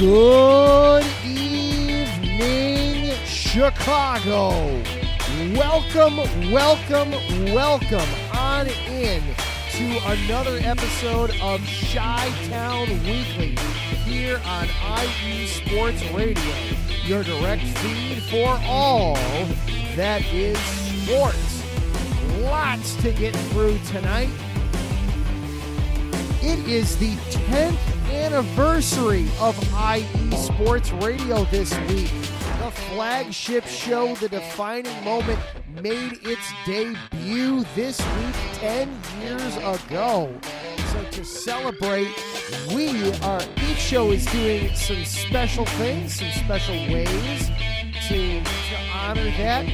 Good evening, Chicago. Welcome on in to another episode of Chi-Town Weekly here on IE Sports Radio, your direct feed for all that is sports. Lots to get through tonight. It is the 10th anniversary of IE Sports Radio this week. The flagship show, the defining moment, made its debut this week 10 years ago. So to celebrate, each show is doing some special things, some special ways to honor that.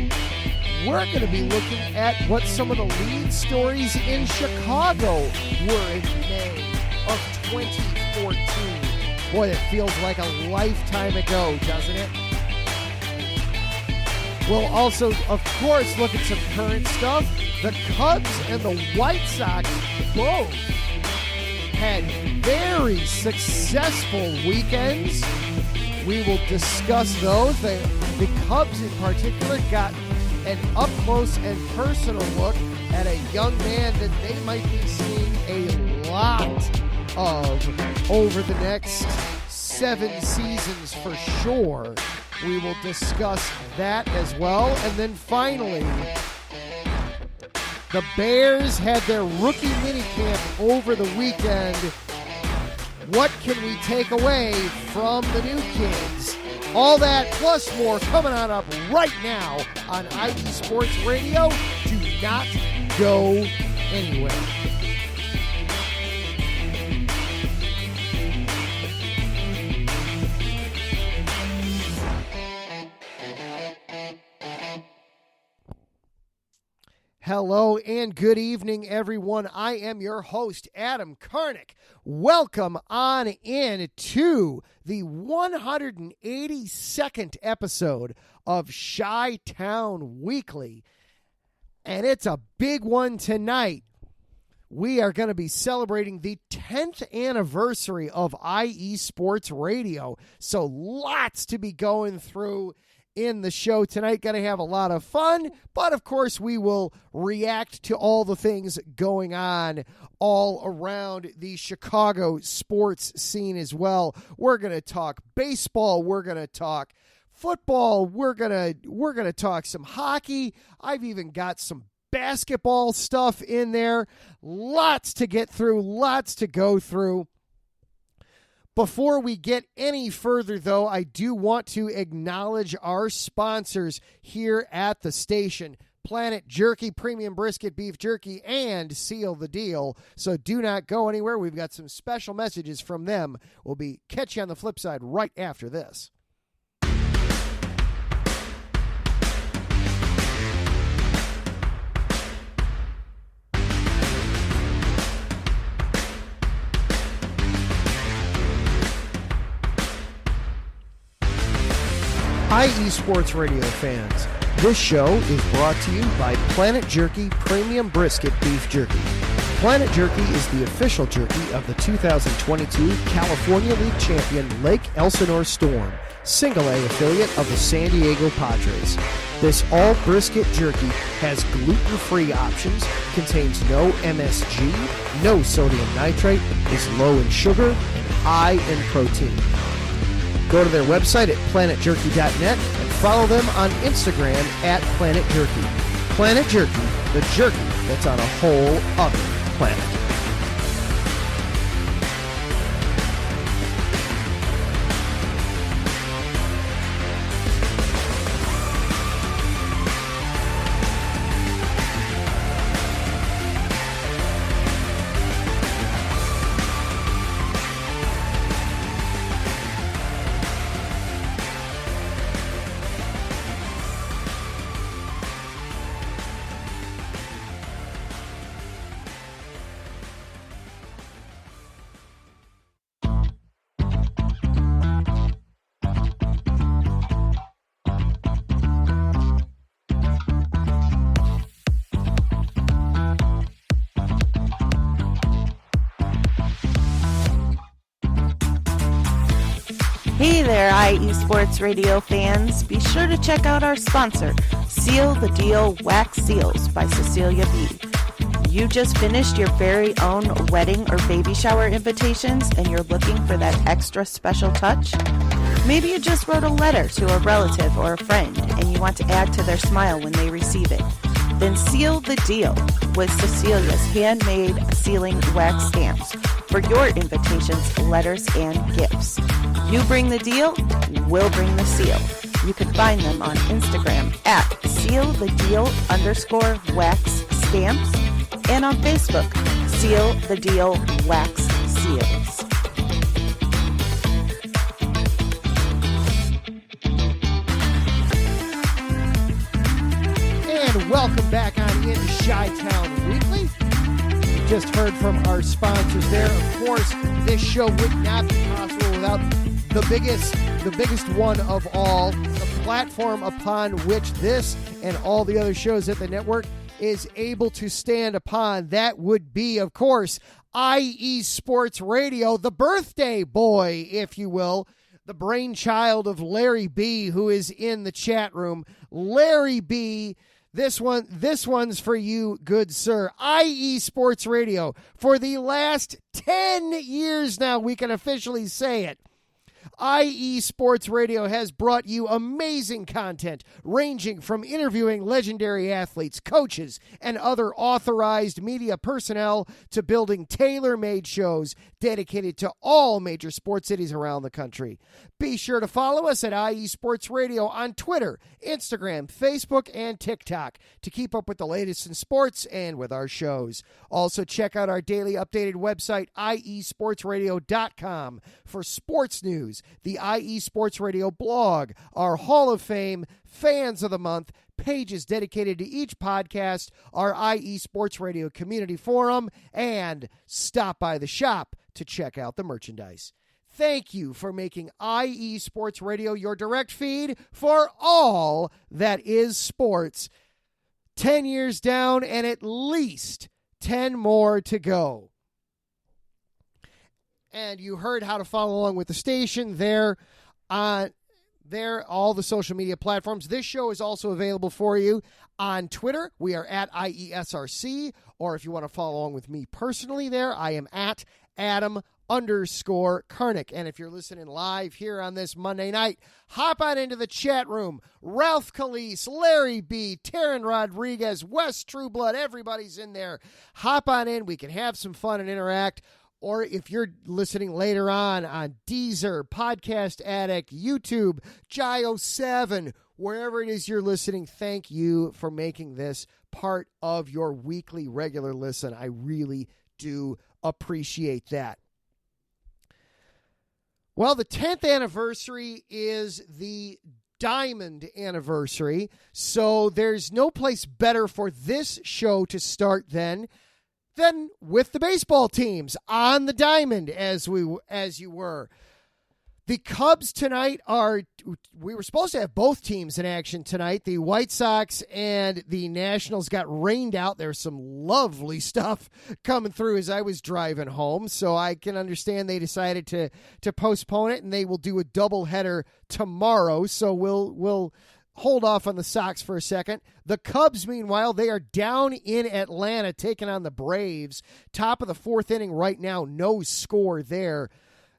We're going to be looking at what some of the lead stories in Chicago were in May of 2014. Boy, it feels like a lifetime ago, doesn't it? We'll also, of course, look at some current stuff. The Cubs and the White Sox both had very successful weekends. We will discuss those. The Cubs in particular got an up-close and personal look at a young man that they might be seeing a lot of over the next 7 seasons for sure. We will discuss that as well. And then finally, the Bears had their rookie minicamp over the weekend. What can we take away from the new kids? All that plus more coming on up right now on IE Sports Radio. Do not go anywhere. Hello and good evening, everyone. I am your host, Adam Karnick. Welcome on in to the 182nd episode of Chi-Town Weekly. And it's a big one tonight. We are going to be celebrating the 10th anniversary of IE Sports Radio. So lots to be going through in the show tonight. Going to have a lot of fun, but of course we will react to all the things going on all around the Chicago sports scene as well. We're going to talk baseball, we're going to talk football, we're going to talk some hockey. I've even got some basketball stuff in there. Lots to get through, lots to go through. Before we get any further, though, I do want to acknowledge our sponsors here at the station, Planet Jerky, Premium Brisket Beef Jerky, and Seal the Deal. So do not go anywhere. We've got some special messages from them. We'll catch you on the flip side right after this. IE Sports Radio fans, this show is brought to you by Planet Jerky Premium Brisket Beef Jerky. Planet Jerky is the official jerky of the 2022 California League champion Lake Elsinore Storm, Single-A affiliate of the San Diego Padres. This all-brisket jerky has gluten-free options, contains no MSG, no sodium nitrate, is low in sugar, and high in protein. Go to their website at planetjerky.net and follow them on Instagram at Planet Jerky. Planet Jerky, the jerky that's on a whole other planet. there, IE Sports Radio fans. Be sure to check out our sponsor, Seal the Deal Wax Seals by Cecilia B. You just finished your very own wedding or baby shower invitations and you're looking for that extra special touch? Maybe you just wrote a letter to a relative or a friend and you want to add to their smile when they receive it. Then seal the deal with Cecilia's handmade sealing wax stamps for your invitations, letters, and gifts. You bring the deal, we'll bring the seal. You can find them on Instagram at sealthedeal_wax stamps and on Facebook, Seal the Deal Wax Seals. And welcome back on into Chi-Town Weekly. You just heard from our sponsors there. Of course, this show would not be possible without the biggest one of all, the platform upon which this and all the other shows at the network is able to stand upon. That would be, of course, IE Sports Radio, the birthday boy, if you will, the brainchild of Larry B., who is in the chat room. Larry B., this one's for you, good sir. IE Sports Radio, for the last 10 years now, we can officially say it. IE Sports Radio has brought you amazing content ranging from interviewing legendary athletes, coaches, and other authorized media personnel to building tailor-made shows dedicated to all major sports cities around the country. Be sure to follow us at IE Sports Radio on Twitter, Instagram, Facebook, and TikTok to keep up with the latest in sports and with our shows. Also, check out our daily updated website, iesportsradio.com, for sports news, the IE Sports Radio blog, our Hall of Fame, Fans of the Month, pages dedicated to each podcast, our IE Sports Radio community forum, and stop by the shop to check out the merchandise. Thank you for making IE Sports Radio your direct feed for all that is sports. 10 years down and at least 10 more to go. And you heard how to follow along with the station there on all the social media platforms. This show is also available for you on Twitter. We are at IESRC, or if you want to follow along with me personally there, I am at Adam_Karnick. And if you're listening live here on this Monday night, hop on into the chat room. Ralph Calise, Larry B., Taryn Rodriguez, Wes Trueblood, everybody's in there. Hop on in. We can have some fun and interact. Or if you're listening later on Deezer, Podcast Addict, YouTube, Gio7, wherever it is you're listening, thank you for making this part of your weekly regular listen. I really do appreciate that. Well, the 10th anniversary is the Diamond anniversary, so there's no place better for this show to start than with the baseball teams on the Diamond, as you were. The Cubs tonight we were supposed to have both teams in action tonight. The White Sox and the Nationals got rained out. There's some lovely stuff coming through as I was driving home, so I can understand they decided to postpone it, and they will do a doubleheader tomorrow. So we'll hold off on the Sox for a second. The Cubs, meanwhile, they are down in Atlanta taking on the Braves. Top of the fourth inning right now, no score there.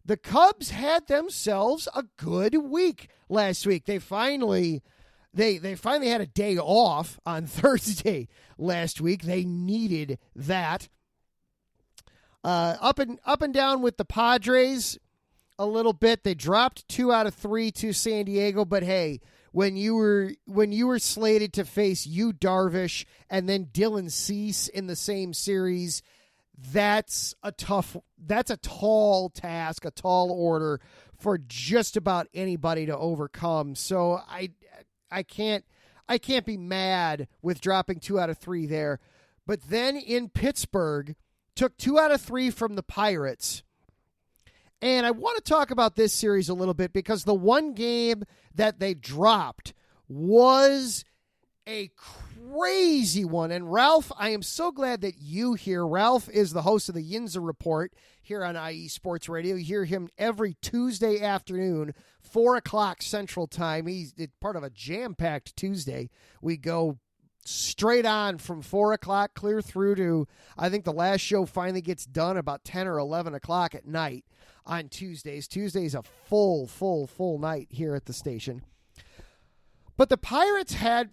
The Cubs had themselves a good week last week. They finally had a day off on Thursday last week. They needed that. Up and down with the Padres a little bit. They dropped 2 out of 3 to San Diego, but hey, when you were slated to face Yu Darvish and then Dylan Cease in the same series, that's a tall task, a tall order for just about anybody to overcome. So I can't be mad with dropping 2 out of 3 there. But then in Pittsburgh, took 2 out of 3 from the Pirates. And I want to talk about this series a little bit because the one game that they dropped was a crazy one. And Ralph, I am so glad that you here. Ralph is the host of the Yinzer Report here on IE Sports Radio. You hear him every Tuesday afternoon, 4 o'clock Central Time. He's part of a jam-packed Tuesday. We go straight on from 4 o'clock clear through to, I think the last show finally gets done about 10 or 11 o'clock at night on Tuesdays. Tuesday's a full night here at the station. But the Pirates had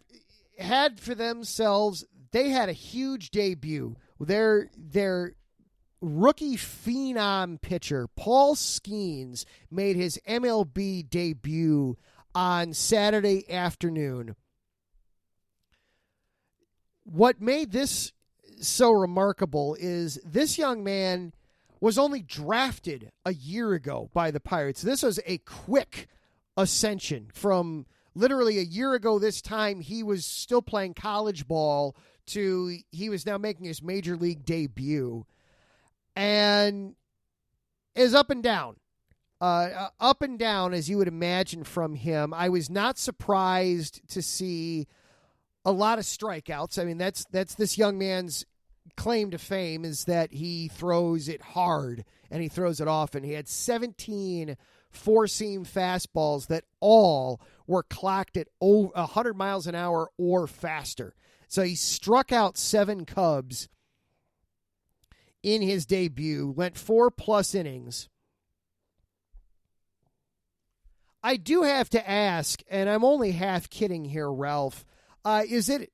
for themselves, they had a huge debut. Their rookie phenom pitcher, Paul Skeens, made his MLB debut on Saturday afternoon. What made this so remarkable is this young man was only drafted a year ago by the Pirates. This was a quick ascension from literally a year ago this time. He was still playing college ball to he was now making his major league debut, and is up and down as you would imagine from him. I was not surprised to see a lot of strikeouts. I mean, that's this young man's claim to fame, is that he throws it hard and he throws it often. He had 17 four-seam fastballs that all were clocked at 100 miles an hour or faster. So he struck out 7 Cubs in his debut, went 4+ innings. I do have to ask, and I'm only half kidding here, Ralph, is it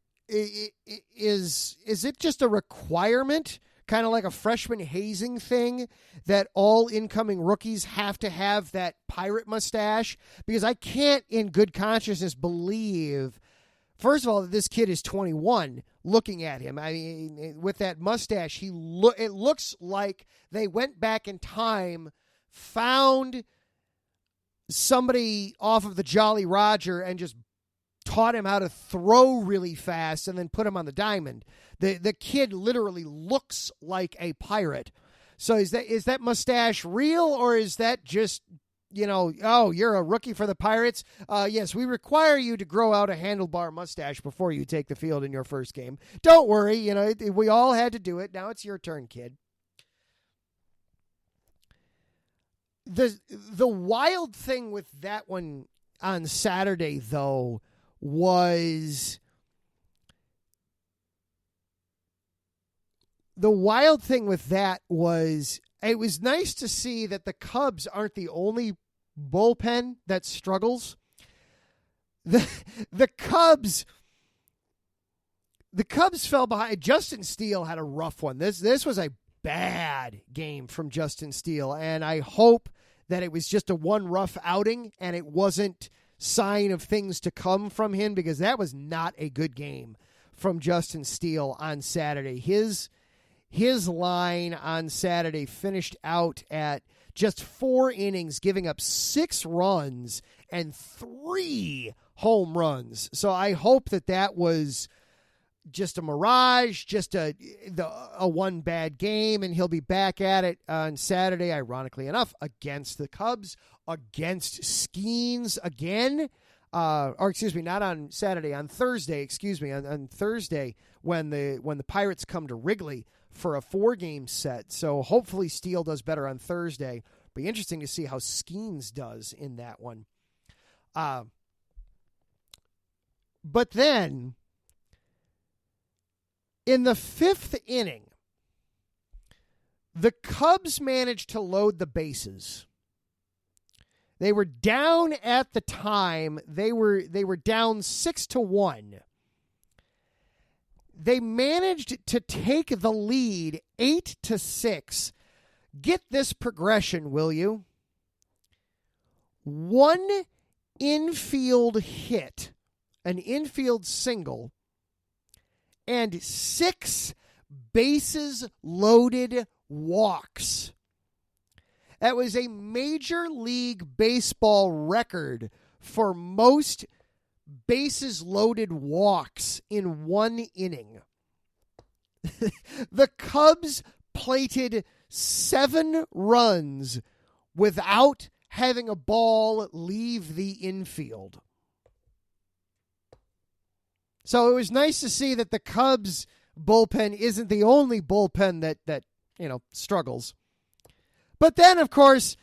just a requirement, kind of like a freshman hazing thing, that all incoming rookies have to have that pirate mustache? Because I can't in good consciousness believe, first of all, that this kid is 21 looking at him. I mean, with that mustache, it looks like they went back in time, found somebody off of the Jolly Roger and just taught him how to throw really fast and then put him on the diamond. The kid literally looks like a pirate. So is that mustache real, or is that just, oh, you're a rookie for the Pirates? Yes, we require you to grow out a handlebar mustache before you take the field in your first game. Don't worry, we all had to do it. Now it's your turn, kid. The wild thing with that one on Saturday, though, was it was nice to see that the Cubs aren't the only bullpen that struggles. The Cubs fell behind. Justin Steele had a rough one. This was a bad game from Justin Steele, and I hope that it was just a one rough outing and it wasn't sign of things to come from him, because that was not a good game from Justin Steele on Saturday. His line on Saturday finished out at just 4 innings, giving up 6 runs and 3 home runs. So I hope that was just a mirage, just a one bad game, and he'll be back at it on Saturday, ironically enough, against the Cubs, against Skeens again. Or excuse me, not on Saturday, on Thursday, on Thursday when the Pirates come to Wrigley for a 4-game set. So hopefully Steele does better on Thursday. Be interesting to see how Skeens does in that one. But then in the 5th inning, the Cubs managed to load the bases. They were down at the time. They were down 6-1. They managed to take the lead 8-6. Get this progression, will you? 1 infield hit, an infield single, and 6 bases loaded walks. That was a Major League Baseball record for most bases loaded walks in 1 inning. The Cubs plated 7 runs without having a ball leave the infield. So it was nice to see that the Cubs bullpen isn't the only bullpen that struggles. But then, of course,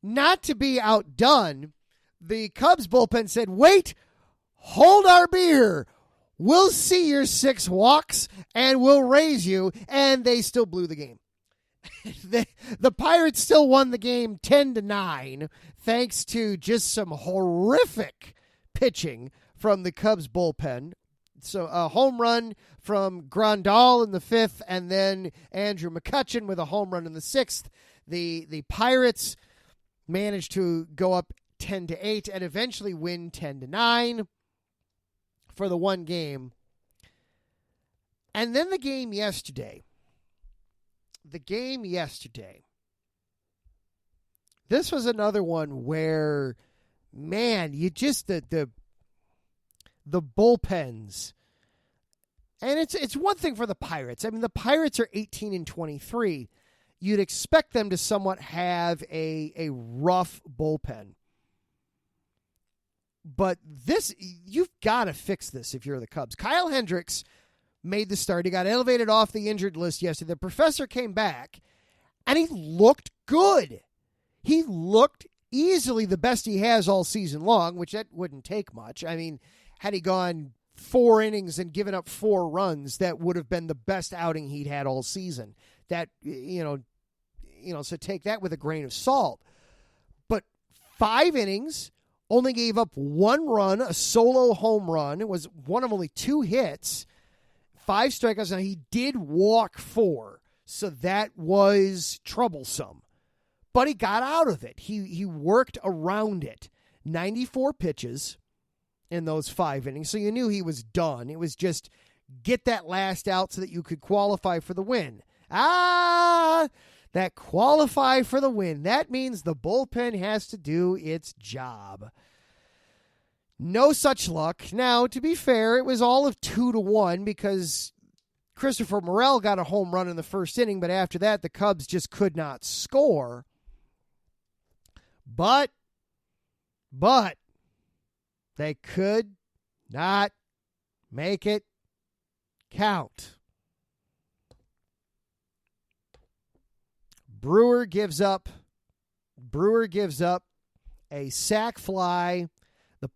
not to be outdone, the Cubs bullpen said, wait, hold our beer. We'll see your 6 walks and we'll raise you. And they still blew the game. The Pirates still won the game 10-9 thanks to just some horrific pitching from the Cubs bullpen. So a home run from Grandal in the 5th, and then Andrew McCutchen with a home run in the 6th. The Pirates managed to go up 10-8 and eventually win 10-9 for the one game. And then the game yesterday. This was another one where, man, you just the bullpens. And it's one thing for the Pirates. I mean, the Pirates are 18-23. You'd expect them to somewhat have a rough bullpen. But you've got to fix this if you're the Cubs. Kyle Hendricks made the start. He got elevated off the injured list yesterday. The professor came back, and he looked good. He looked easily the best he has all season long, which that wouldn't take much. I mean, had he gone 4 innings and given up 4 runs, that would have been the best outing he'd had all season. That, so take that with a grain of salt. But 5 innings, only gave up 1 run, a solo home run. It was one of only 2 hits, 5 strikeouts. Now, he did walk 4, so that was troublesome. But he got out of it. He worked around it. 94 pitches in those 5 innings, so you knew he was done. It was just get that last out so that you could qualify for the win. That qualify for the win. That means the bullpen has to do its job. No such luck. Now, to be fair, it was all of 2-1 because Christopher Morel got a home run in the first inning, but after that, the Cubs just could not score. But they could not make it count. Brewer gives up a sac fly. The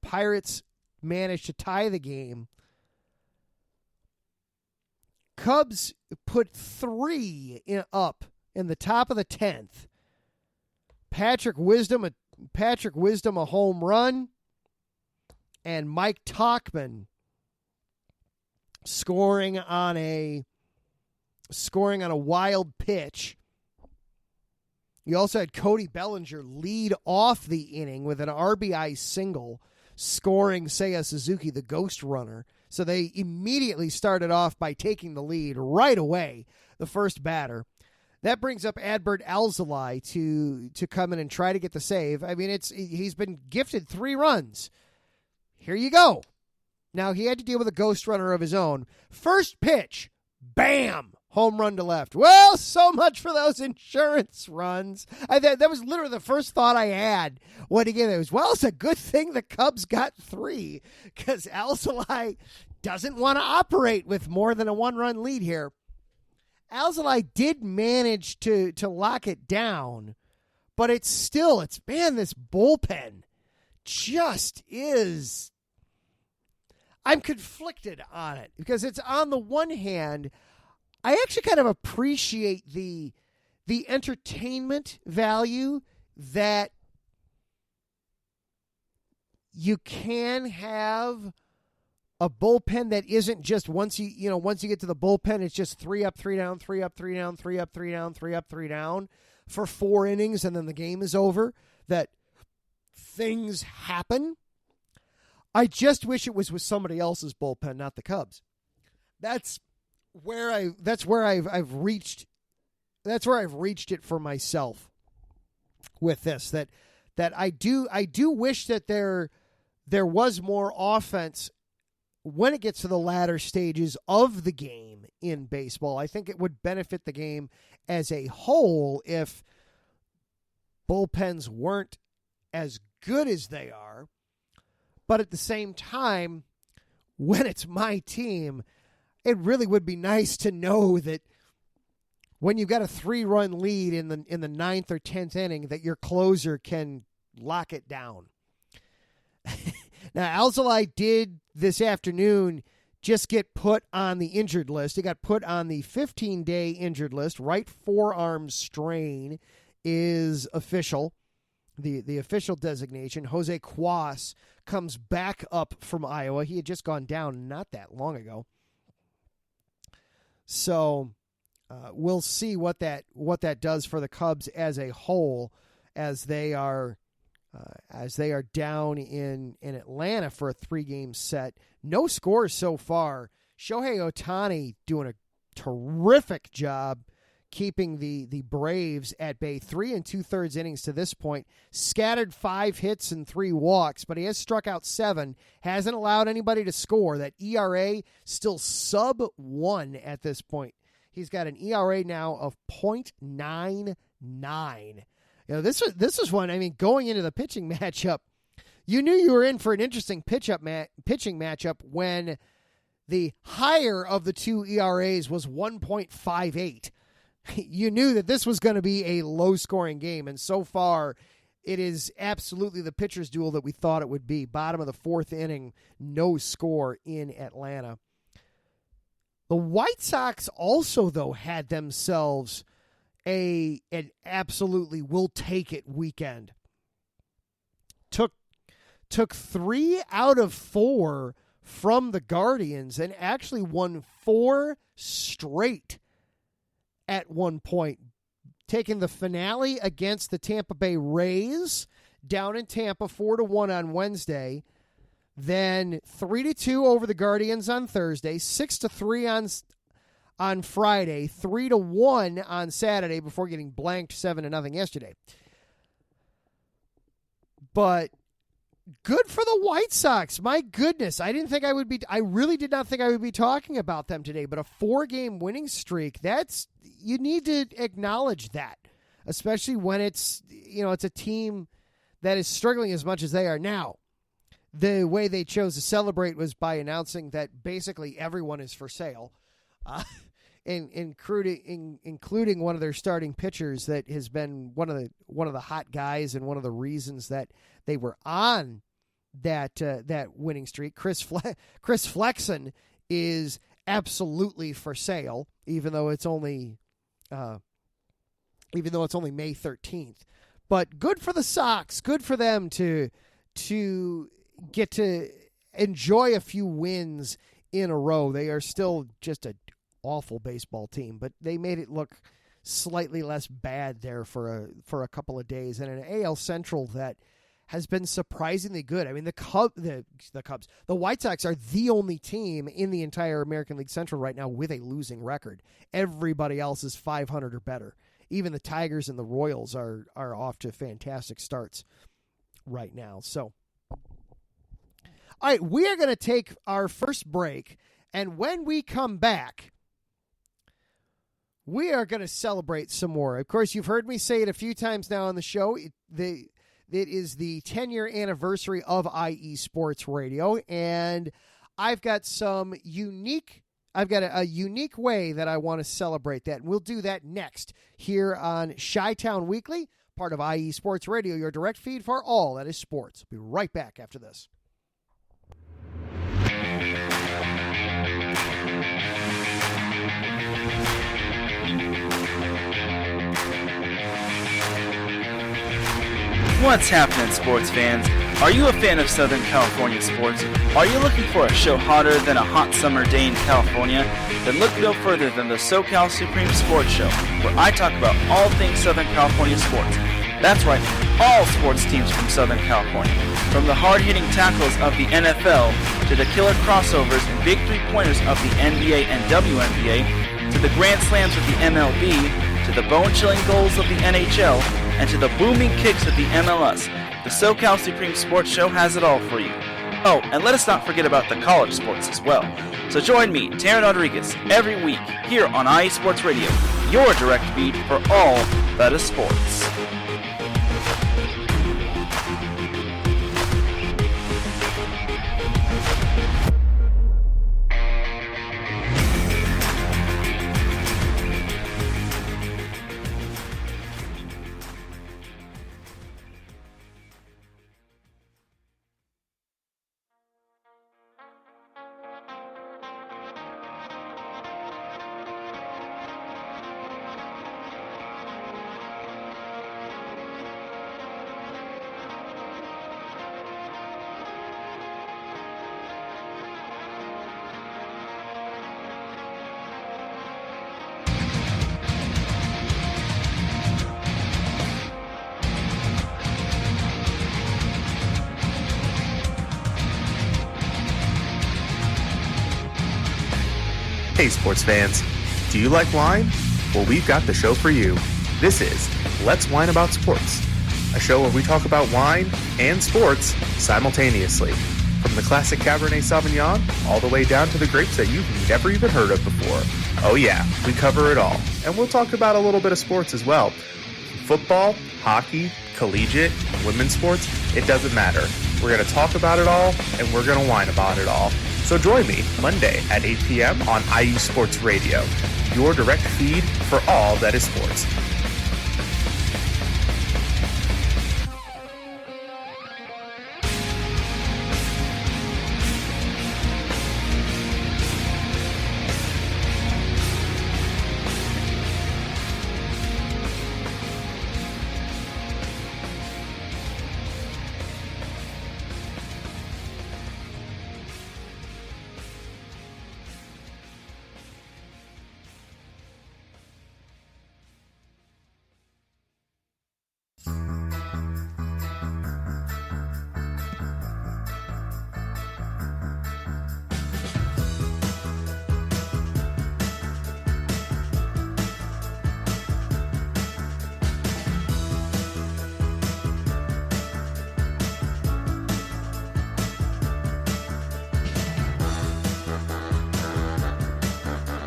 Pirates managed to tie the game. Cubs put 3 up in the top of the 10th. Patrick Wisdom a home run, and Mike Tauchman scoring on a wild pitch. You also had Cody Bellinger lead off the inning with an RBI single, scoring Seiya Suzuki, the ghost runner. So they immediately started off by taking the lead right away, the first batter. That brings up Adbert Alzolay to come in and try to get the save. I mean, he's been gifted 3 runs. Here you go. Now, he had to deal with a ghost runner of his own. First pitch, bam! Home run to left. Well, so much for those insurance runs. That was literally the first thought I had when he gave it. Well, it's a good thing the Cubs got 3 because Alzolay doesn't want to operate with more than a 1-run lead here. Alzolay did manage to lock it down, but this bullpen just is. I'm conflicted on it because it's on the one hand, I actually kind of appreciate the entertainment value that you can have a bullpen that isn't just once you get to the bullpen, it's just 3 up, 3 down, 3 up, 3 down, 3 up, 3 down, 3 up, 3 down for 4 innings and then the game is over, that things happen. I just wish it was with somebody else's bullpen, not the Cubs. That's where I've reached it for myself with this, that I do wish that there was more offense when it gets to the latter stages of the game in baseball. I think it would benefit the game as a whole if bullpens weren't as good as they are. But at the same time, when it's my team, it really would be nice to know that when you've got a 3-run lead in the 9th or 10th inning, that your closer can lock it down. Now, Alzolay did this afternoon just get put on the injured list. He got put on the 15-day injured list. Right forearm strain is official. The official designation. Jose Cuas comes back up from Iowa. He had just gone down not that long ago. So we'll see what that does for the Cubs as a whole, as they are down in Atlanta for a 3-game set. No scores so far. Shohei Ohtani doing a terrific job keeping the Braves at bay. 3 2/3 innings to this point. Scattered 5 hits and 3 walks, but he has struck out 7. Hasn't allowed anybody to score. That ERA still sub 1 at this point. He's got an ERA now of .99. This is one, I mean, going into the pitching matchup, you knew you were in for an interesting pitching matchup when the higher of the two ERAs was 1.58. You knew that this was going to be a low-scoring game, and so far it is absolutely the pitcher's duel that we thought it would be. Bottom of the 4th inning, no score in Atlanta. The White Sox also, though, had themselves an absolutely will-take-it weekend. Took 3 out of 4 from the Guardians and actually won 4 straight at one point, taking the finale against the Tampa Bay Rays down in Tampa 4-1 on Wednesday, then 3-2 over the Guardians on Thursday, 6-3 on Friday, 3-1 on Saturday before getting blanked 7-0 yesterday. But good for the White Sox. My goodness, I really did not think I would be talking about them today, but a 4-game winning streak, you need to acknowledge that, especially when it's a team that is struggling as much as they are now. The way they chose to celebrate was by announcing that basically everyone is for sale, including one of their starting pitchers that has been one of the hot guys and one of the reasons that they were on that winning streak. Chris Flexen is absolutely for sale, even though it's only May 13th. But good for the Sox. Good for them to get to enjoy a few wins in a row. They are still just an awful baseball team, but they made it look slightly less bad there for a couple of days, and an AL Central that has been surprisingly good. I mean, the White Sox are the only team in the entire American League Central right now with a losing record. Everybody else is 500 or better. Even the Tigers and the Royals are off to fantastic starts right now. So, all right, we are going to take our first break, and when we come back, we are going to celebrate some more. Of course, you've heard me say it a few times now on the show. It is the 10-year anniversary of IE Sports Radio, and I've got a unique way that I want to celebrate that, and we'll do that next here on Chi-Town Weekly, part of IE Sports Radio, your direct feed for all that is sports. We'll be right back after this. What's happening, sports fans? Are you a fan of Southern California sports? Are you looking for a show hotter than a hot summer day in California? Then look no further than the SoCal Supreme Sports Show, where I talk about all things Southern California sports. That's right, all sports teams from Southern California. From the hard-hitting tackles of the NFL, to the killer crossovers and big three-pointers of the NBA and WNBA, to the grand slams of the MLB, to the bone-chilling goals of the NHL, and to the booming kicks of the MLS, the SoCal Supreme Sports Show has it all for you. Oh, and let us not forget about the college sports as well. So join me, Taryn Rodriguez, every week here on IE Sports Radio, your direct feed for all that is sports. Hey sports fans, do you like wine? Well, we've got the show for you. This is Let's Wine About Sports, a show where we talk about wine and sports simultaneously. From the classic Cabernet Sauvignon all the way down to the grapes that you've never even heard of before. Oh yeah, we cover it all. And we'll talk about a little bit of sports as well. Football, hockey, collegiate, women's sports, it doesn't matter. We're going to talk about it all, and we're going to whine about it all. So join me Monday at 8 p.m. on IU Sports Radio, your direct feed for all that is sports.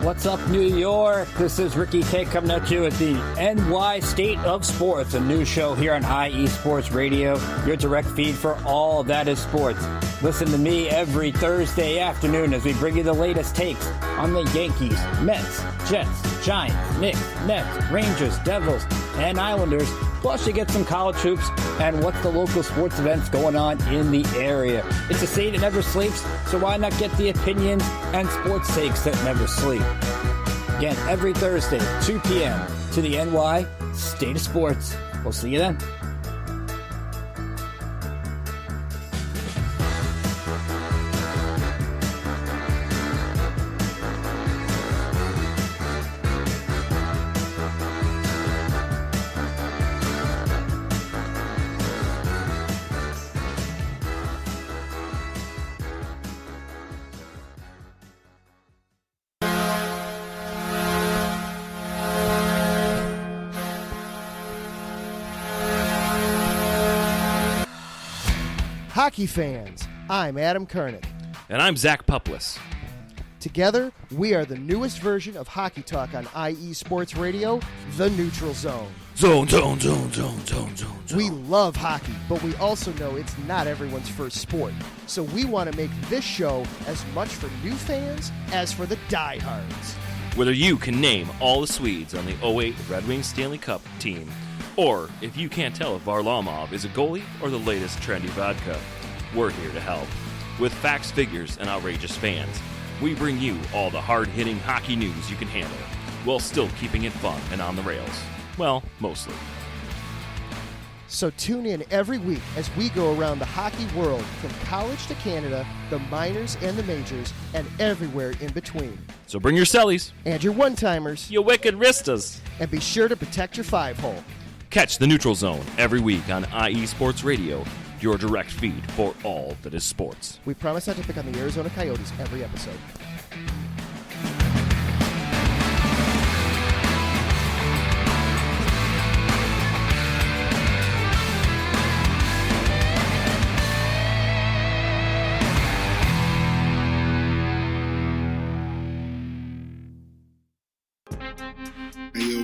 What's up, New York? This is Ricky K coming at you at the NY State of Sports, a new show here on IE Sports Radio, your direct feed for all that is sports. Listen to me every Thursday afternoon as we bring you the latest takes on the Yankees, Mets, Jets, Giants, Knicks, Nets, Rangers, Devils, and Islanders. Plus, you get some college hoops and what's the local sports events going on in the area. It's a state that never sleeps, so why not get the opinions and sports takes that never sleep? Again, every Thursday, 2 p.m. to the NY State of Sports. We'll see you then. Hockey fans, I'm Adam Kernick. And I'm Zach Puplis. Together, we are the newest version of Hockey Talk on IE Sports Radio, The Neutral Zone. Zone. We love hockey, but we also know it's not everyone's first sport. So we want to make this show as much for new fans as for the diehards. Whether you can name all the Swedes on the 08 Red Wings Stanley Cup team, or if you can't tell if Varlamov is a goalie or the latest trendy vodka, we're here to help. With facts, figures, and outrageous fans, we bring you all the hard-hitting hockey news you can handle, while still keeping it fun and on the rails. Well, mostly. So tune in every week as we go around the hockey world, from college to Canada, the minors and the majors, and everywhere in between. So bring your cellies. And your one-timers. You wicked wristas. And be sure to protect your five-hole. Catch the Neutral Zone every week on IE Sports Radio, your direct feed for all that is sports. We promise not to pick on the Arizona Coyotes every episode.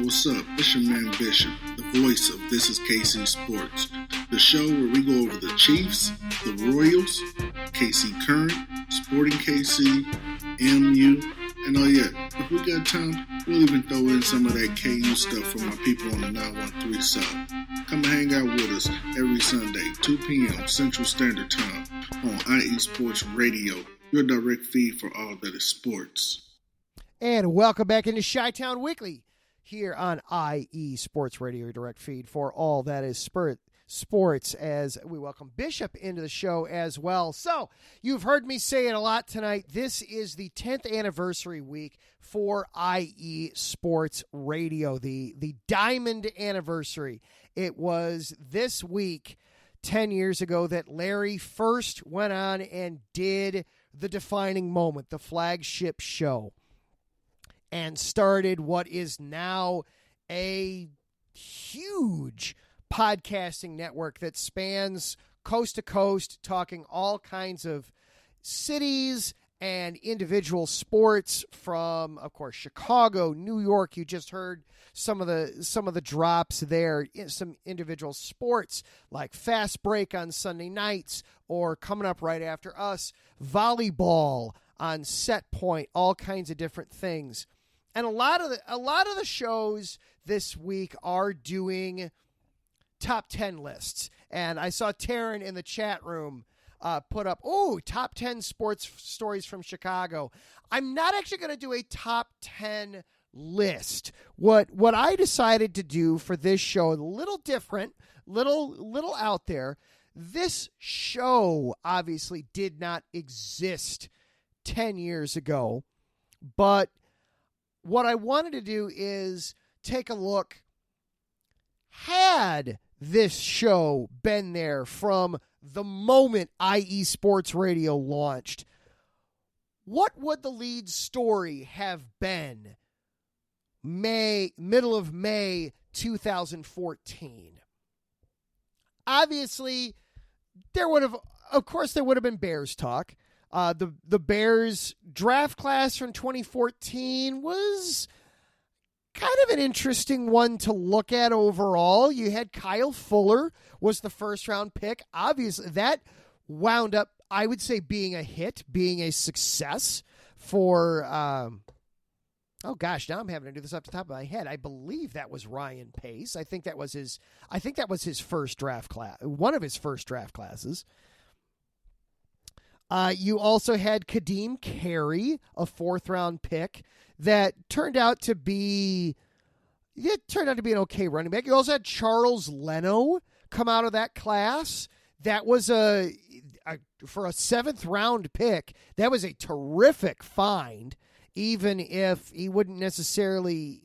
What's up? It's your man Bishop, the voice of This Is KC Sports, the show where we go over the Chiefs, the Royals, KC Current, Sporting KC, MU, and oh yeah, if we got time, we'll even throw in some of that KU stuff from our people on the 913 South. Come and hang out with us every Sunday, 2 p.m. Central Standard Time on IE Sports Radio, your direct feed for all that is sports. And welcome back into Chi-Town Weekly, here on IE Sports Radio, direct feed for all that is sports, as we welcome Bishop into the show as well. So, you've heard me say it a lot tonight. This is the 10th anniversary week for IE Sports Radio, the diamond anniversary. It was this week, 10 years ago, that Larry first went on and did the defining moment, the flagship show. and started what is now a huge podcasting network that spans coast to coast, talking all kinds of cities and individual sports from, of course, Chicago, New York. You just heard some of the drops there. Some individual sports like Fast Break on Sunday nights, or coming up right after us, volleyball on Set Point, all kinds of different things. And a lot of the shows this week are doing top 10 lists. And I saw Taryn in the chat room put up, top 10 sports stories from Chicago. I'm not actually going to do a top 10 list. What I decided to do for this show, a little different, little out there. This show obviously did not exist 10 years ago, but what I wanted to do is take a look. Had this show been there from the moment IE Sports Radio launched, what would the lead story have been middle of May 2014? Obviously, there would have been Bears talk. The Bears draft class from 2014 was kind of an interesting one to look at overall. You had Kyle Fuller was the first round pick. Obviously, that wound up, I would say, being a hit, being a success for, oh gosh, now I'm having to do this off the top of my head. I believe that was Ryan Pace. I think that was his first draft class, one of his first draft classes. You also had Kadeem Carey, a fourth round pick that turned out to be an okay running back. You also had Charles Leno come out of that class. That was for a seventh round pick. That was a terrific find, even if he wouldn't necessarily,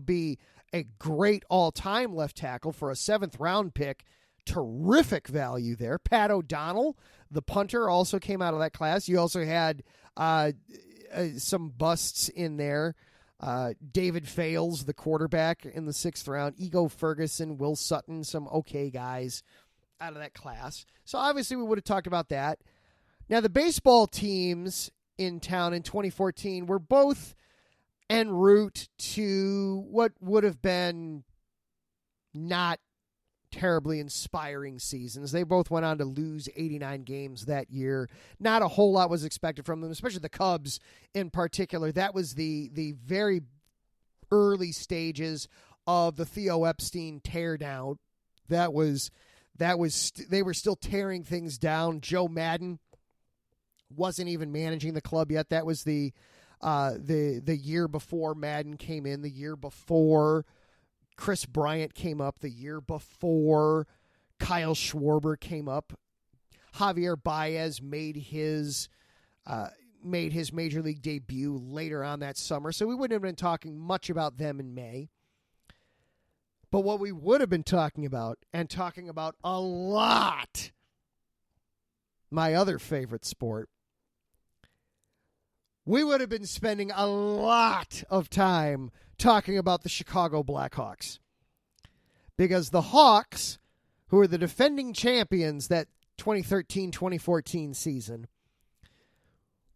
be a great all-time left tackle. For a seventh round pick. Terrific value there. Pat O'Donnell, the punter, also came out of that class. You also had some busts in there. David Fales, the quarterback, in the sixth round. Ego Ferguson, Will Sutton, some okay guys out of that class. So obviously we would have talked about that. Now the baseball teams in town in 2014 were both en route to what would have been not terribly inspiring seasons. They both went on to lose 89 games that year. Not a whole lot was expected from them, especially the Cubs in particular. That was the very early stages of the Theo Epstein teardown. They were still tearing things down. Joe Madden wasn't even managing the club yet. That was the year before Madden came in, the year before Chris Bryant came up, the year before Kyle Schwarber came up. Javier Baez made his major league debut later on that summer, so we wouldn't have been talking much about them in May. But what we would have been talking about, and talking about a lot, my other favorite sport, we would have been spending a lot of time talking about the Chicago Blackhawks. Because the Hawks, who are the defending champions that 2013-2014 season,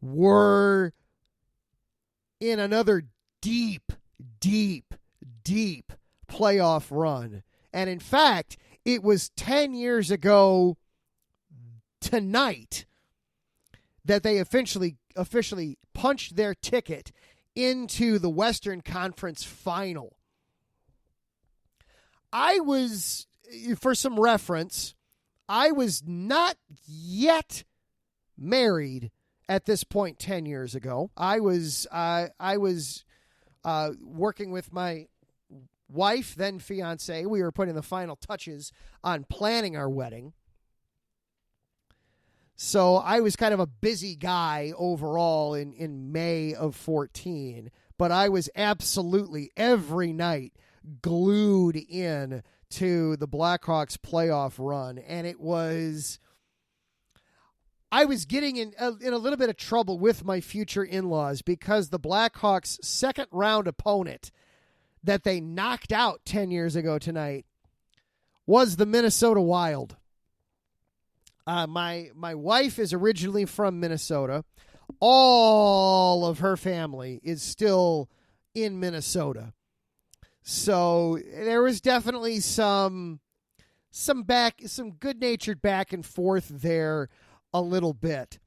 were in another deep playoff run. And in fact, it was 10 years ago tonight that they officially punched their ticket into the Western Conference Final. For some reference, I was not yet married at this point 10 years ago. I was working with my wife, then fiance. We were putting the final touches on planning our wedding. So I was kind of a busy guy overall in May of 14, but I was absolutely every night glued in to the Blackhawks playoff run. And it was, I was getting in a little bit of trouble with my future in-laws because the Blackhawks' second-round opponent that they knocked out 10 years ago tonight was the Minnesota Wild. My wife is originally from Minnesota. All of her family is still in Minnesota. So there was definitely some good-natured back and forth there a little bit.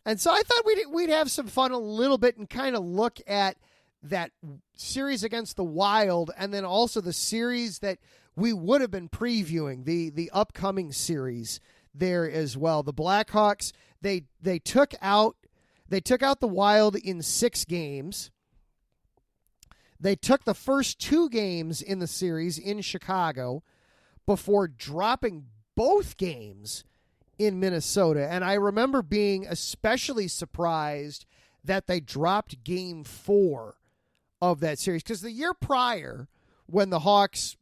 And so I thought we'd have some fun a little bit and kind of look at that series against the Wild, and then also the series that we would have been previewing, the upcoming series there as well. The Blackhawks, they took out the Wild in 6 games. They took the first 2 games in the series in Chicago before dropping both games in Minnesota. And I remember being especially surprised that they dropped Game 4 of that series, because the year prior, when the Hawks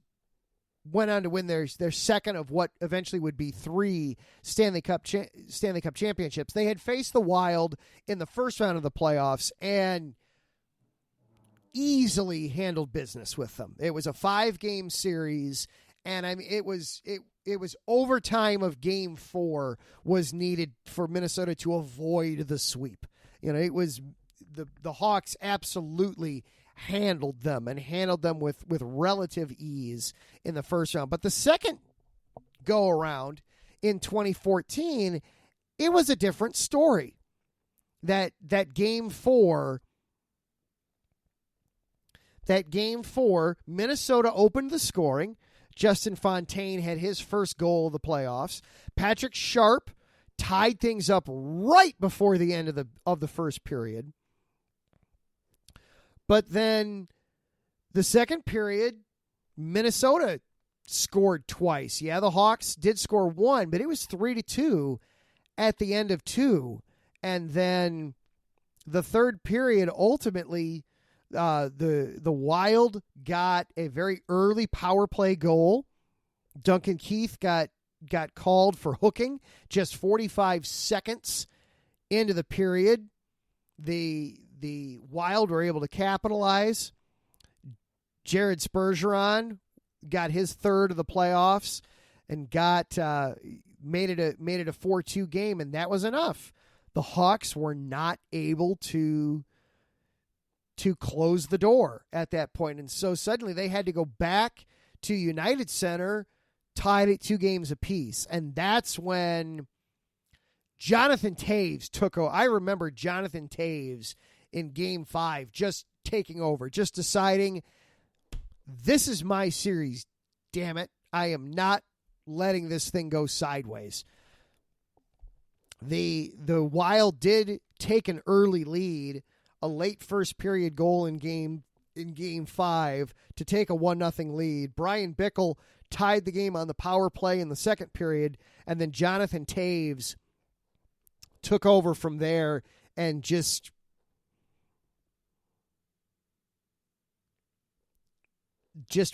went on to win their second of what eventually would be 3 Stanley Cup championships, they had faced the Wild in the first round of the playoffs and easily handled business with them. It was a 5-game series, and I mean it was overtime of Game 4 was needed for Minnesota to avoid the sweep. It was the Hawks absolutely handled them with relative ease in the first round. But the second go around in 2014, it was a different story. That Game 4, Minnesota opened the scoring. Justin Fontaine had his first goal of the playoffs. Patrick Sharp tied things up right before the end of the first period. But then the second period, Minnesota scored twice. Yeah, the Hawks did score 1, but it was 3-2 at the end of 2. And then the third period, ultimately, the Wild got a very early power play goal. Duncan Keith got called for hooking just 45 seconds into the period. The Wild were able to capitalize. Jared Spurgeon got his third of the playoffs and made it a 4-2 game, and that was enough. The Hawks were not able to close the door at that point, and so suddenly they had to go back to United Center, tied at 2 games apiece, and that's when Jonathan Toews took over. I remember Jonathan Toews in Game 5 just taking over, just deciding, this is my series, damn it. I am not letting this thing go sideways. The Wild did take an early lead, a late first period goal in Game 5 to take a 1-0 lead. Brian Bickle tied the game on the power play in the second period, and then Jonathan Toews took over from there and just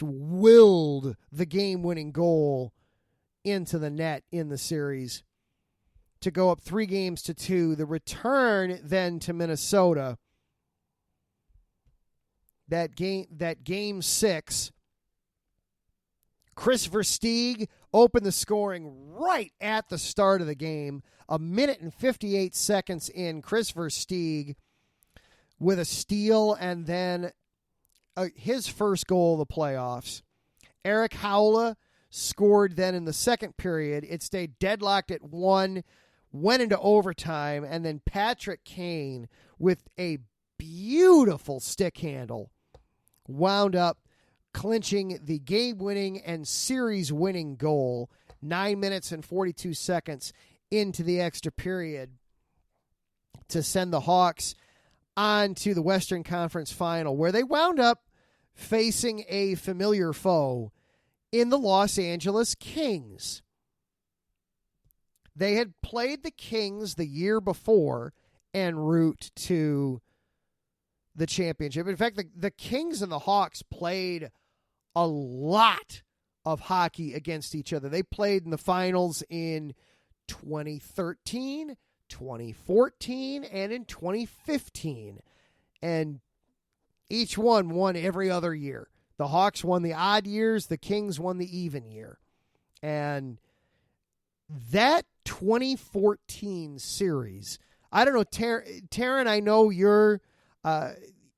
willed the game-winning goal into the net in the series to go up 3-2. The return then to Minnesota, that game 6, Chris Versteeg opened the scoring right at the start of the game. 1 minute and 58 seconds in, Chris Versteeg with a steal, and then his first goal of the playoffs. Eric Howla scored then in the second period. It stayed deadlocked at 1, went into overtime, and then Patrick Kane with a beautiful stick handle wound up clinching the game-winning and series-winning goal 9 minutes and 42 seconds into the extra period to send the Hawks on to the Western Conference Final, where they wound up facing a familiar foe in the Los Angeles Kings. They had played the Kings the year before en route to the championship. In fact, the Kings and the Hawks played a lot of hockey against each other. They played in the finals in 2013, 2014 and in 2015. And each one won every other year. The Hawks won the odd years. The Kings won the even year. And that 2014 series, I don't know, Taryn, I know you're a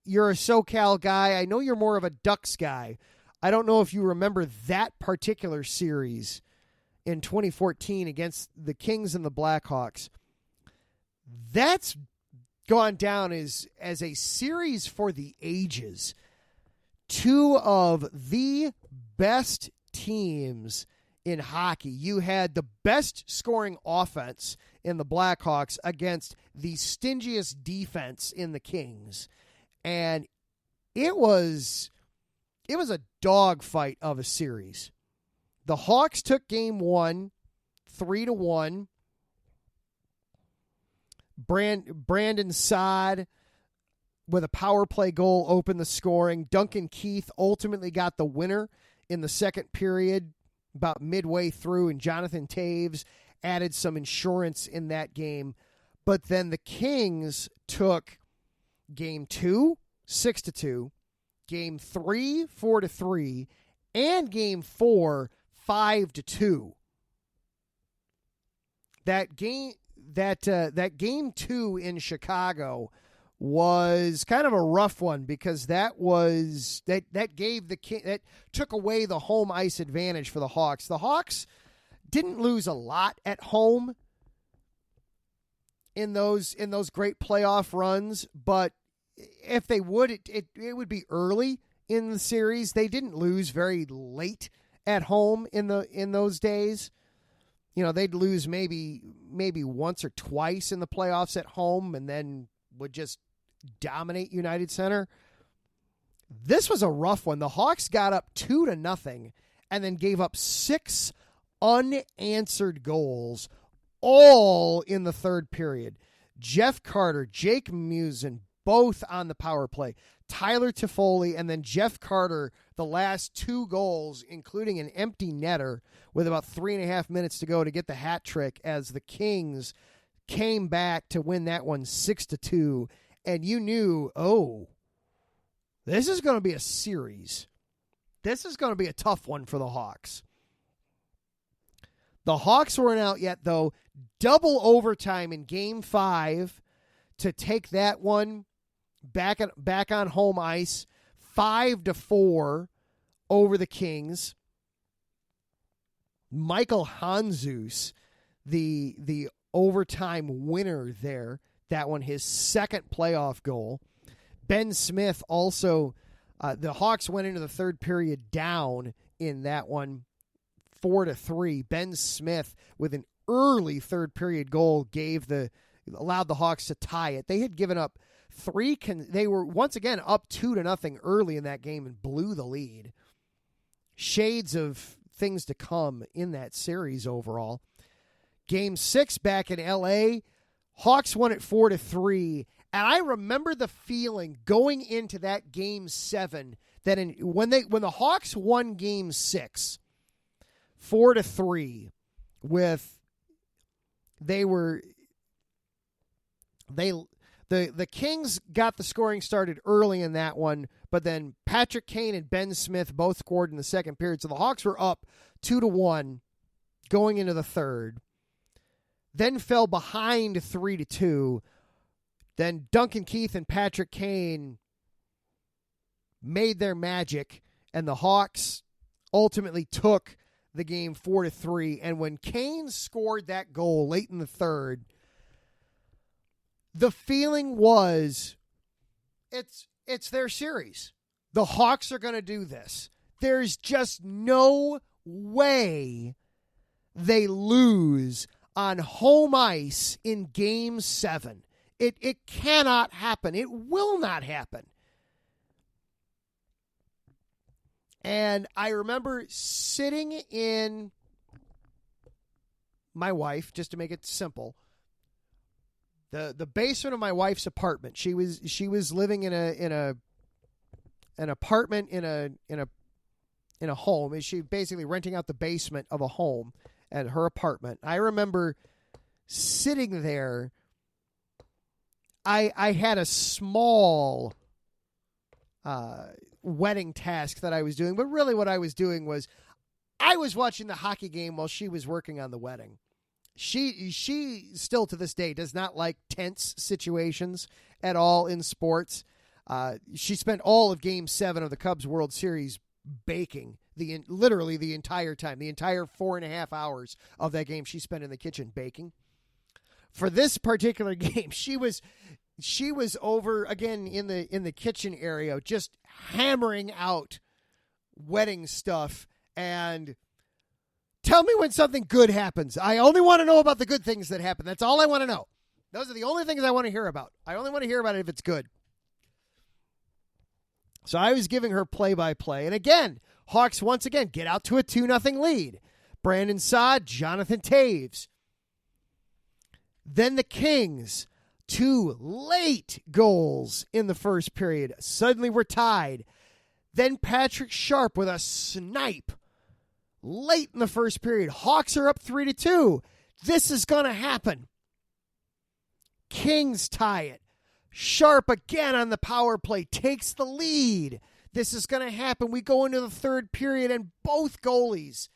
SoCal guy. I know you're more of a Ducks guy. I don't know if you remember that particular series in 2014 against the Kings and the Blackhawks. That's gone down as a series for the ages. Two of the best teams in hockey. You had the best scoring offense in the Blackhawks against the stingiest defense in the Kings. And it was a dogfight of a series. The Hawks took game 1, 3-1. Brandon Saad with a power play goal opened the scoring. Duncan Keith ultimately got the winner in the second period about midway through, and Jonathan Taves added some insurance in that game. But then the Kings took game 2, 6-2, game 3, 4-3, and game 4, 5-2. That game 2 in Chicago was kind of a rough one because that took away the home ice advantage for the Hawks. The Hawks didn't lose a lot at home in those great playoff runs, but if they would, it would be early in the series. They didn't lose very late at home in those days. They'd lose maybe once or twice in the playoffs at home and then would just dominate United Center. This was a rough one. The Hawks got up 2-0 and then gave up 6 unanswered goals, all in the third period. Jeff Carter, Jake Musin, both on the power play. Tyler Toffoli, and then Jeff Carter, the last 2 goals, including an empty netter with about 3.5 minutes to go to get the hat trick as the Kings came back to win that one 6-2. And you knew, this is going to be a series. This is going to be a tough one for the Hawks. The Hawks weren't out yet, though. Double overtime in Game 5 to take that one back on home ice, 5-4 over the Kings. Michael Handzus, the overtime winner there. That one, his second playoff goal. Ben Smith also, the Hawks went into the third period down in that one, 4-3. Ben Smith with an early third period goal allowed the Hawks to tie it. They had given up 3. They were once again up 2-0 early in that game and blew the lead. Shades of things to come in that series overall. Game 6 back in L.A., Hawks won it 4-3, and I remember the feeling going into that Game 7 that when the Hawks won Game 6, 4-3, the Kings got the scoring started early in that one, but then Patrick Kane and Ben Smith both scored in the second period, so the Hawks were up 2-1 going into the third. Then fell behind 3-2. Then Duncan Keith and Patrick Kane made their magic, and the Hawks ultimately took the game 4-3. And when Kane scored that goal late in the third, the feeling was it's their series. The Hawks are going to do this. There's just no way they lose on home ice in Game 7. It cannot happen. It will not happen. And I remember sitting in my wife, just to make it simple, the basement of my wife's apartment. She was living in an apartment in a home. And she basically renting out the basement of a home at her apartment. I remember sitting there I had a small wedding task that I was doing, but really what I was doing was I was watching the hockey game while she was working on the wedding. She still to this day does not like tense situations at all in sports. She spent all of Game 7 of the Cubs World Series baking literally the entire time, the entire 4.5 hours of that game she spent in the kitchen baking. For this particular game, she was over again in the kitchen area, just hammering out wedding stuff. And tell me when something good happens. I only want to know about the good things that happen. That's all I want to know. Those are the only things I want to hear about. I only want to hear about it if it's good. So I was giving her play-by-play. And again, Hawks once again get out to a 2-0 lead. Brandon Saad, Jonathan Taves. Then the Kings, 2 late goals in the first period. Suddenly we're tied. Then Patrick Sharp with a snipe late in the first period. Hawks are up 3-2. This is going to happen. Kings tie it. Sharp again on the power play takes the lead. This is going to happen. We go into the third period and both goalies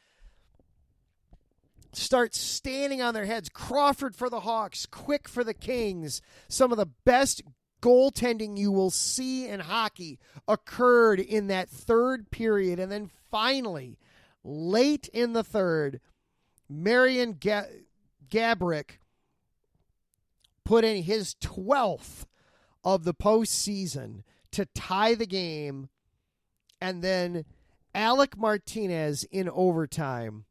start standing on their heads. Crawford for the Hawks, Quick for the Kings. Some of the best goaltending you will see in hockey occurred in that third period. And then finally, late in the third, Marian Gaborik put in his 12th of the postseason to tie the game. And then Alec Martinez in overtime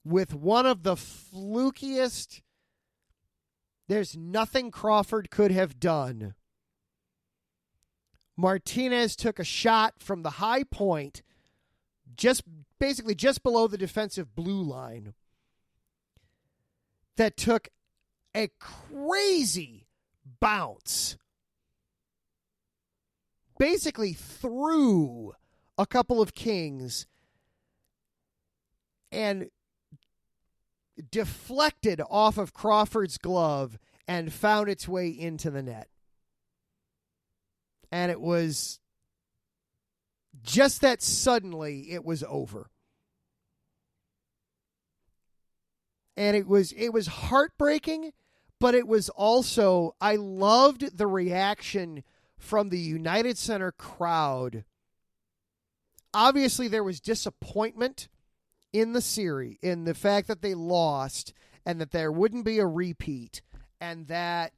with one of the flukiest, there's nothing Crawford could have done. Martinez took a shot from the high point, basically just below the defensive blue line, that took a crazy bounce, basically through a couple of Kings and deflected off of Crawford's glove and found its way into the net. And it was just that suddenly it was over. And it was heartbreaking, but it was also, I loved the reaction from the United Center crowd. Obviously, there was disappointment in the series, in the fact that they lost and that there wouldn't be a repeat and that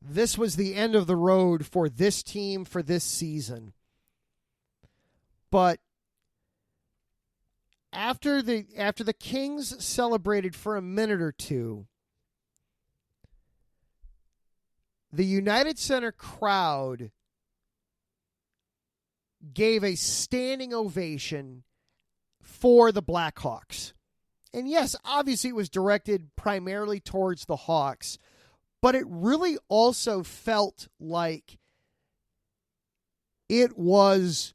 this was the end of the road for this team for this season. But after the Kings celebrated for a minute or two, the United Center crowd gave a standing ovation for the Blackhawks. And yes, obviously it was directed primarily towards the Hawks, but it really also felt like it was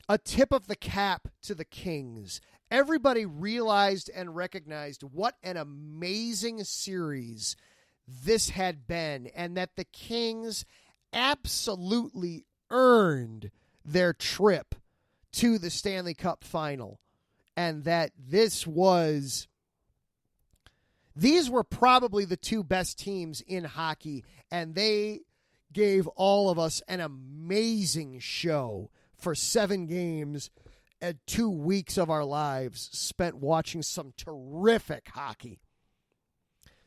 a tip of the cap to the Kings. Everybody realized and recognized what an amazing series this had been, and that the Kings absolutely earned their trip to the Stanley Cup final, and that these were probably the two best teams in hockey, and they gave all of us an amazing show for 7 games and 2 weeks of our lives spent watching some terrific hockey.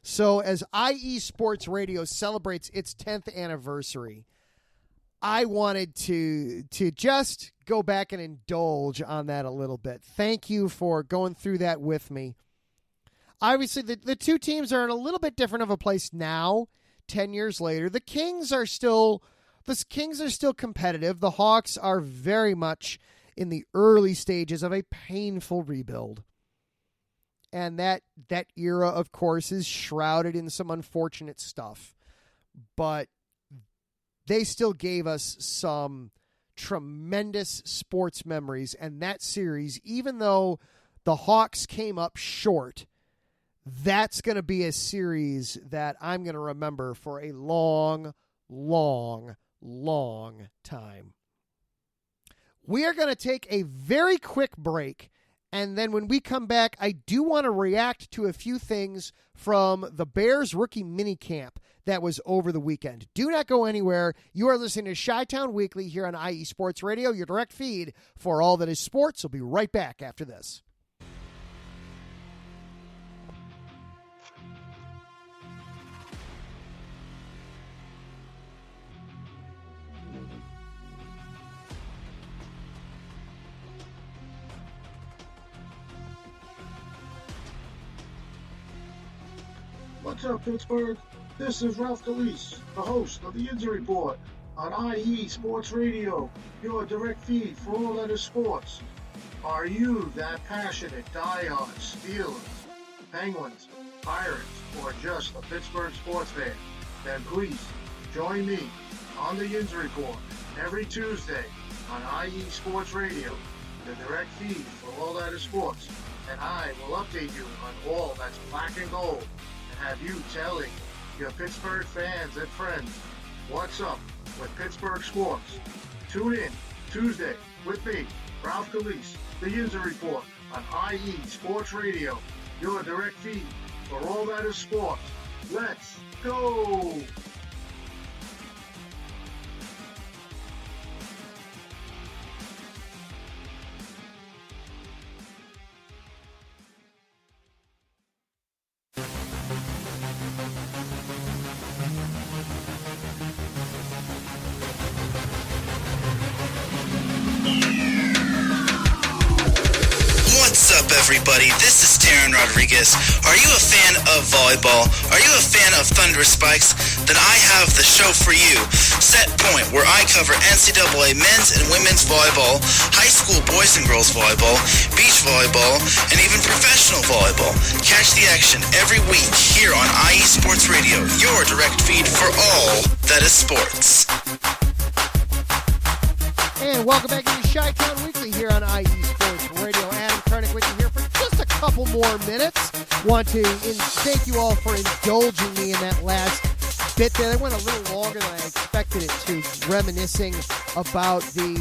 So as IE Sports Radio celebrates its 10th anniversary, I wanted to just go back and indulge on that a little bit. Thank you for going through that with me. Obviously, the two teams are in a little bit different of a place now, 10 years later. The Kings are still competitive. The Hawks are very much in the early stages of a painful rebuild. And that era, of course, is shrouded in some unfortunate stuff. But they still gave us some tremendous sports memories. And that series, even though the Hawks came up short, that's going to be a series that I'm going to remember for a long, long, long time. We are going to take a very quick break, and then when we come back, I do want to react to a few things from the Bears rookie minicamp that was over the weekend. Do not go anywhere. You are listening to Chi-Town Weekly here on IE Sports Radio, your direct feed for all that is sports. We'll be right back after this. What's up, Pittsburgh? This is Ralph Galise, the host of the Injury Report on IE Sports Radio, your direct feed for all that is sports. Are you that passionate, diehard Steelers, Penguins, Pirates, or just a Pittsburgh sports fan? Then please join me on the Injury Report every Tuesday on IE Sports Radio, the direct feed for all that is sports. And I will update you on all that's black and gold, have you telling your Pittsburgh fans and friends what's up with Pittsburgh sports. Tune in Tuesday with me, Ralph Galise, the Injury Report on IE Sports Radio, your direct feed for all that is sports. Let's go! Everybody, this is Darren Rodriguez. Are you a fan of volleyball? Are you a fan of Thunderous Spikes? Then I have the show for you, Set Point, where I cover NCAA men's and women's volleyball, high school boys and girls volleyball, beach volleyball, and even professional volleyball. Catch the action every week here on IE Sports Radio, your direct feed for all that is sports. And welcome back to Chi-Town Weekly here on IE Sports Radio. Adam Karnick with you here for just a couple more minutes. Want to thank you all for indulging me in that last bit there. That went a little longer than I expected it to, reminiscing about the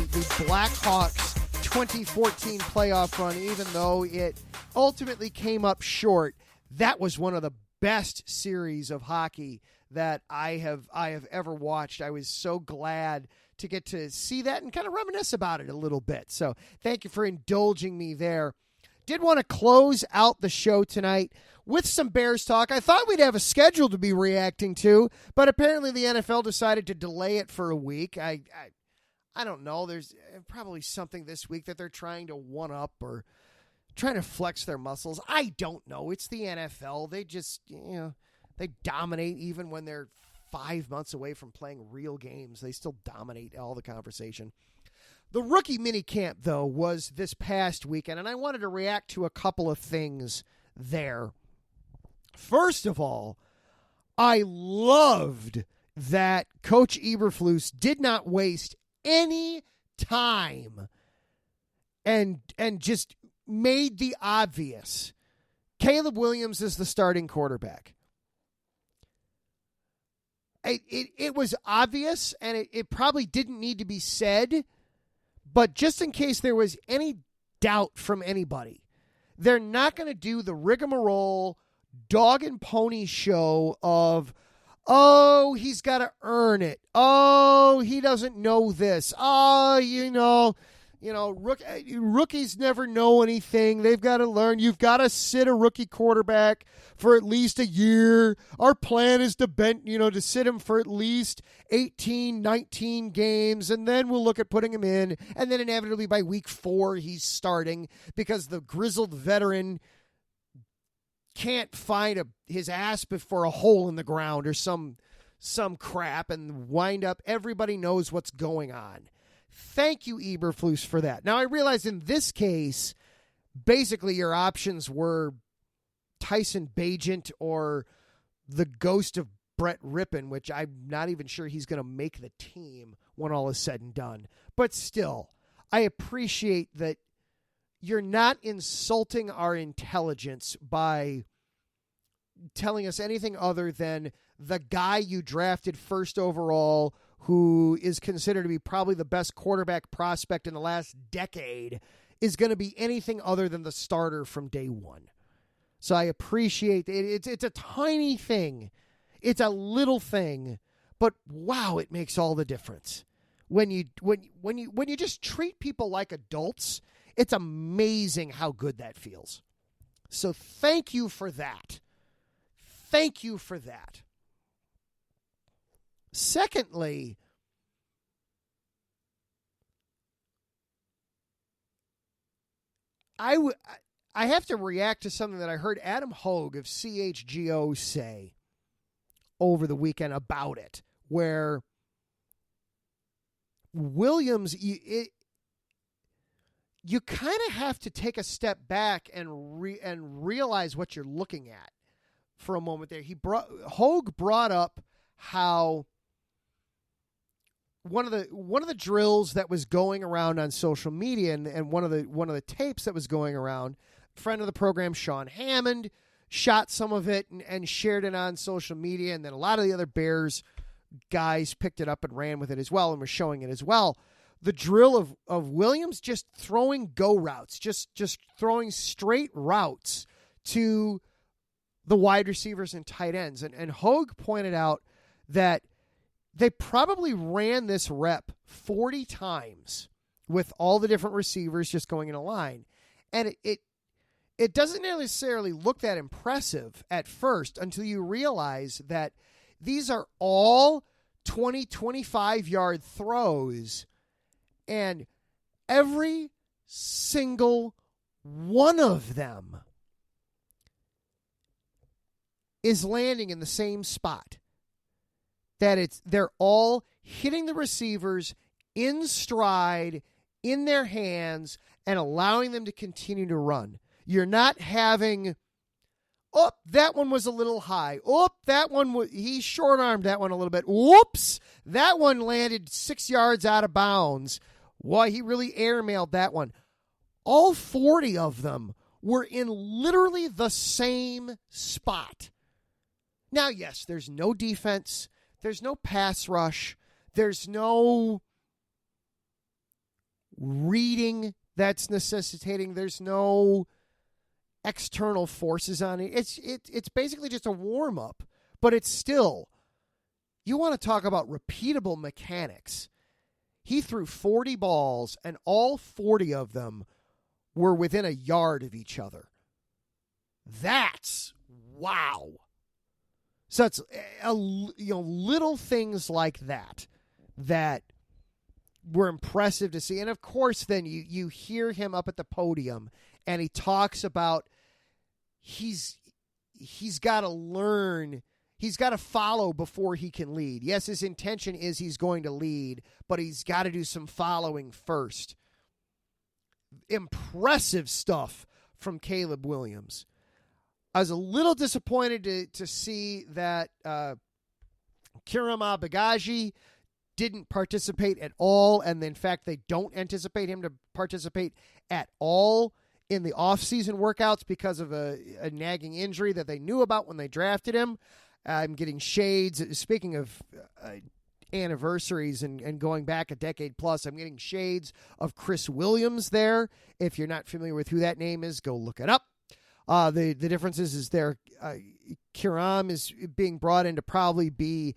Blackhawks 2014 playoff run, even though it ultimately came up short. That was one of the best series of hockey that I have ever watched. I was so glad to get to see that and kind of reminisce about it a little bit. So thank you for indulging me there. Did want to close out the show tonight with some Bears talk. I thought we'd have a schedule to be reacting to, but apparently the NFL decided to delay it for a week. I don't know. There's probably something this week that they're trying to one up or trying to flex their muscles. I don't know. It's the NFL. They just, they dominate even when they're 5 months away from playing real games. They still dominate all the conversation. The rookie minicamp, though, was this past weekend, and I wanted to react to a couple of things there. First of all, I loved that Coach Eberflus did not waste any time and just made the obvious. Caleb Williams is the starting quarterback. It was obvious, and it probably didn't need to be said, but just in case there was any doubt from anybody, they're not going to do the rigmarole dog and pony show of, oh, he's got to earn it. Oh, he doesn't know this. Oh, rookies never know anything. They've got to learn. You've got to sit a rookie quarterback for at least a year. Our plan is to sit him for at least 18, 19 games, and then we'll look at putting him in. And then inevitably by week 4, he's starting because the grizzled veteran can't find his ass before a hole in the ground or some crap and wind up. Everybody knows what's going on. Thank you, Eberflus, for that. Now, I realize in this case, basically your options were Tyson Bagent or the ghost of Brett Rippon, which I'm not even sure he's going to make the team when all is said and done. But still, I appreciate that you're not insulting our intelligence by telling us anything other than the guy you drafted first overall, who is considered to be probably the best quarterback prospect in the last decade, is going to be anything other than the starter from day one. So I appreciate it. It's a tiny thing. It's a little thing, but wow, it makes all the difference. When you just treat people like adults, it's amazing how good that feels. So thank you for that. Thank you for that. Secondly, I have to react to something that I heard Adam Hogue of CHGO say over the weekend about it, where Williams, you kind of have to take a step back and realize what you're looking at for a moment there. Hogue brought up how one of the drills that was going around on social media and one of the tapes that was going around, friend of the program Sean Hammond shot some of it and shared it on social media, and then a lot of the other Bears guys picked it up and ran with it as well and were showing it as well. The drill of Williams just throwing go routes, just throwing straight routes to the wide receivers and tight ends. And Hogue pointed out that they probably ran this rep 40 times with all the different receivers just going in a line. And it doesn't necessarily look that impressive at first until you realize that these are all 20, 25-yard throws, and every single one of them is landing in the same spot. They're all hitting the receivers in stride, in their hands, and allowing them to continue to run. You're not having, oh, that one was a little high. Oh, that one, he short-armed that one a little bit. Whoops, that one landed 6 yards out of bounds. Why, he really airmailed that one. All 40 of them were in literally the same spot. Now, yes, there's no defense. There's no pass rush. There's no reading that's necessitating. There's no external forces on it. It's basically just a warm-up, but it's still, you want to talk about repeatable mechanics. He threw 40 balls, and all 40 of them were within a yard of each other. That's wow. So it's little things like that were impressive to see. And of course, then you hear him up at the podium, and he talks about he's got to learn, he's got to follow before he can lead. Yes, his intention is he's going to lead, but he's got to do some following first. Impressive stuff from Caleb Williams. I was a little disappointed to see that Kiram Abagaji didn't participate at all, and in fact, they don't anticipate him to participate at all in the off-season workouts because of a nagging injury that they knew about when they drafted him. I'm getting shades. Speaking of anniversaries and going back a decade plus, I'm getting shades of Chris Williams there. If you're not familiar with who that name is, go look it up. The difference is there. Kiram is being brought in to probably be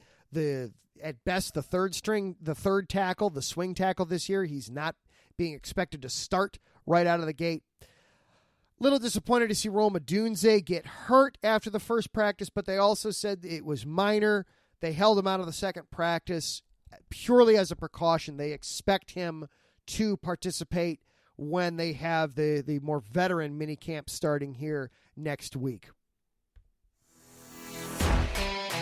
at best the third tackle, the swing tackle this year. He's not being expected to start right out of the gate. Little disappointed to see Roma Dunze get hurt after the first practice, but they also said it was minor. They held him out of the second practice purely as a precaution. They expect him to participate when they have the more veteran minicamp starting here next week.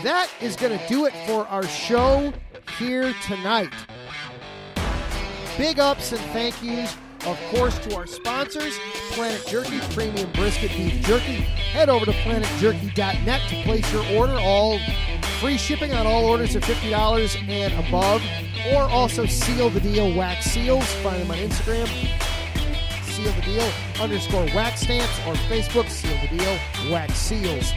That is going to do it for our show here tonight. Big ups and thank yous, of course, to our sponsors, Planet Jerky, Premium Brisket Beef Jerky. Head over to planetjerky.net to place your order. All free shipping on all orders of $50 and above. Or also Seal the Deal Wax Seals. Find them on Instagram. Seal the Deal _wax stamps, or Facebook, Seal the Deal Wax Seals.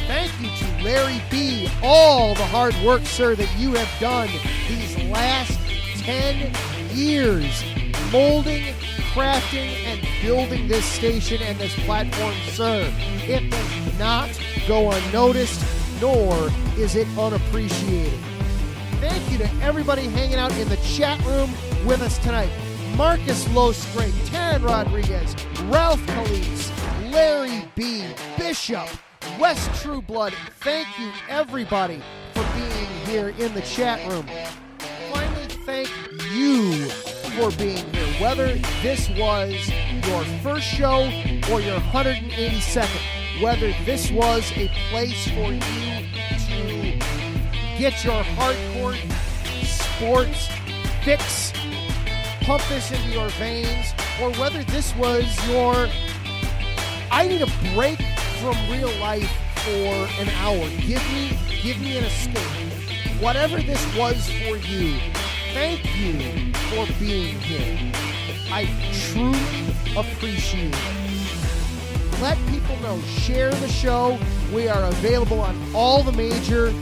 Thank you to Larry B. All the hard work, sir, that you have done these last 10 years molding, crafting, and building this station and this platform, sir. It does not go unnoticed, nor is it unappreciated. Thank you to everybody hanging out in the chat room with us tonight. Marcus Losgrave, Taryn Rodriguez, Ralph Calise, Larry B., Bishop, Wes Trueblood. Thank you, everybody, for being here in the chat room. Finally, thank you for being here, whether this was your first show or your 182nd, whether this was a place for you to get your hardcore sports fix, pump this into your veins, or whether this was your, I need a break from real life for an hour. Give me an escape. Whatever this was for you, thank you for being here. I truly appreciate it. Let people know. Share the show. We are available on all the major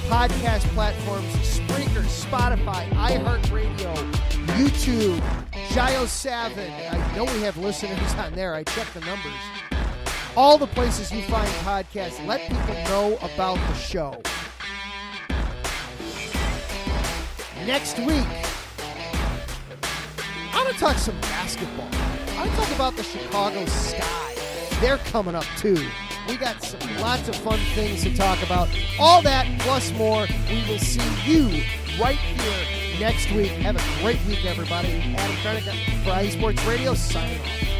podcast platforms: Spreaker, Spotify, iHeartRadio, YouTube, Gio7. I know we have listeners on there. I checked the numbers. All the places you find podcasts. Let people know about the show. Next week, I'm going to talk some basketball. I'm going to talk about the Chicago Sky. They're coming up, too. We got lots of fun things to talk about. All that plus more. We will see you right here next week. Have a great week, everybody. Adam Krennick for IE Sports Radio, signing off.